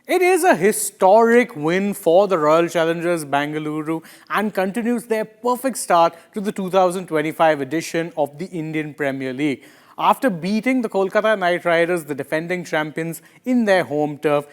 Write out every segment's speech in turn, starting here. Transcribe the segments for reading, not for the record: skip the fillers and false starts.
It is a historic win for the Royal Challengers Bengaluru and continues their perfect start to the 2025 edition of the Indian Premier League. After beating the Kolkata Knight Riders, the defending champions, in their home turf,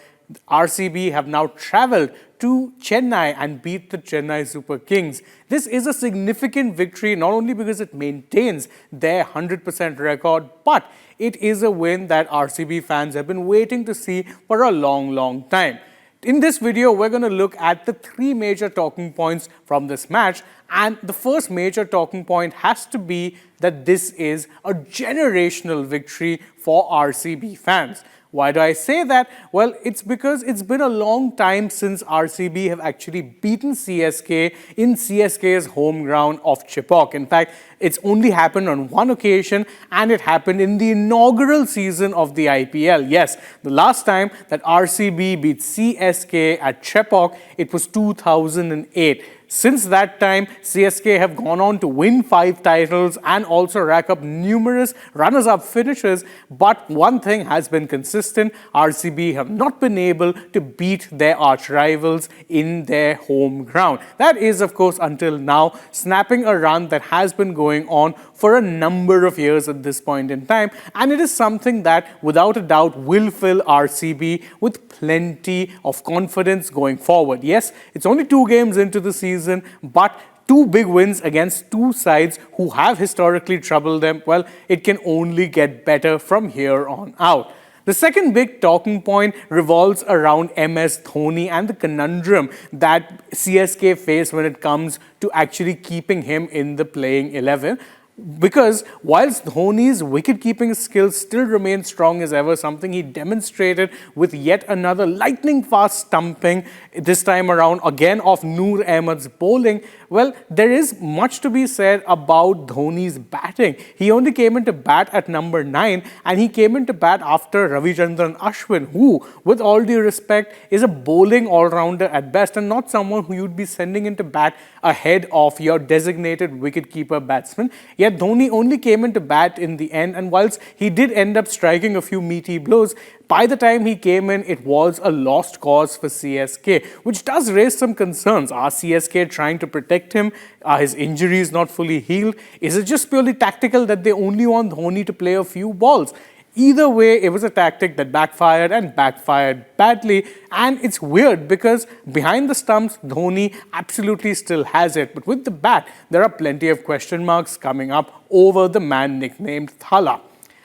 RCB have now travelled to Chennai and beat the Chennai Super Kings. This is a significant victory not only because it maintains their 100% record, but it is a win that RCB fans have been waiting to see for a long time. In this video, we're going to look at the three major talking points from this match. And the first major talking point has to be that this is a generational victory for RCB fans. Why do I say that? Well, it's because it's been a long time since RCB have actually beaten CSK in CSK's home ground of Chepauk. In fact, it's only happened on one occasion, and it happened in the inaugural season of the IPL. Yes, the last time that RCB beat CSK at Chepauk, it was 2008. Since that time, CSK have gone on to win 5 titles and also rack up numerous runners-up finishes. But one thing has been consistent: RCB have not been able to beat their arch-rivals in their home ground. That is, of course, until now, snapping a run that has been going on for a number of years at this point in time. And it is something that, without a doubt, will fill RCB with plenty of confidence going forward. Yes, it's only 2 games into the season, but 2 big wins against 2 sides who have historically troubled them. Well, it can only get better from here on out. The second big talking point revolves around MS Dhoni and the conundrum that CSK face when it comes to actually keeping him in the playing 11. Because whilst Dhoni's wicket-keeping skills still remain strong as ever, something he demonstrated with yet another lightning-fast stumping, this time around again of Noor Ahmed's bowling, well, there is much to be said about Dhoni's batting. He only came into bat at number 9, and he came into bat after Ravichandran Ashwin, who, with all due respect, is a bowling all-rounder at best and not someone who you'd be sending into bat ahead of your designated wicket-keeper batsman. Yet Dhoni only came into bat in the end, and whilst he did end up striking a few meaty blows, by the time he came in, it was a lost cause for CSK, which does raise some concerns. Are CSK trying to protect him? Are his injuries not fully healed? Is it just purely tactical that they only want Dhoni to play a few balls? Either way, it was a tactic that backfired and backfired badly. And it's weird because behind the stumps, Dhoni absolutely still has it. But with the bat, there are plenty of question marks coming up over the man nicknamed Thala.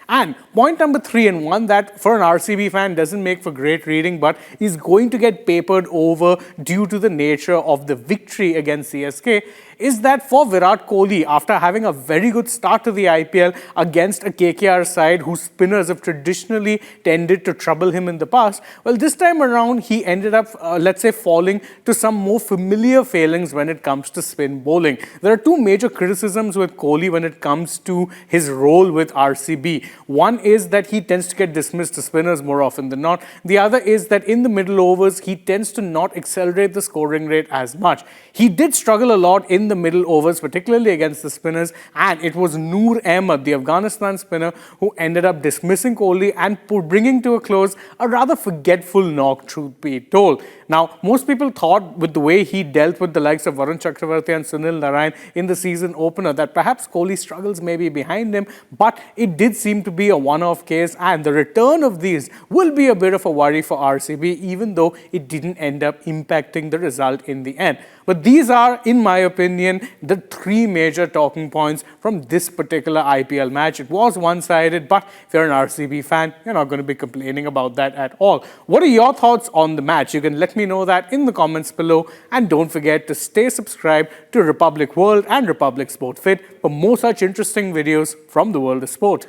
And point number 3, and one that for an RCB fan doesn't make for great reading, but is going to get papered over due to the nature of the victory against CSK, is that for Virat Kohli, after having a very good start to the IPL against a KKR side whose spinners have traditionally tended to trouble him in the past, well, this time around he ended up, let's say, falling to some more familiar failings when it comes to spin bowling. There are 2 major criticisms with Kohli when it comes to his role with RCB. One is that he tends to get dismissed to spinners more often than not. The other is that in the middle overs, he tends to not accelerate the scoring rate as much. He did struggle a lot in the middle overs, particularly against the spinners, and it was Noor Ahmed, the Afghanistan spinner, who ended up dismissing Kohli and bringing to a close a rather forgetful knock, truth be told. Now, most people thought with the way he dealt with the likes of Varun Chakravarti and Sunil Narayan in the season opener that perhaps Kohli's struggles may be behind him, but it did seem to be a one-off case, and the return of these will be a bit of a worry for RCB, even though it didn't end up impacting the result in the end. But these are, in my opinion, the 3 major talking points from this particular IPL match. It was one-sided, but if you're an RCB fan, you're not going to be complaining about that at all. What are your thoughts on the match? You can let me know that in the comments below, and don't forget to stay subscribed to Republic World and Republic Sport Fit for more such interesting videos from the world of sport.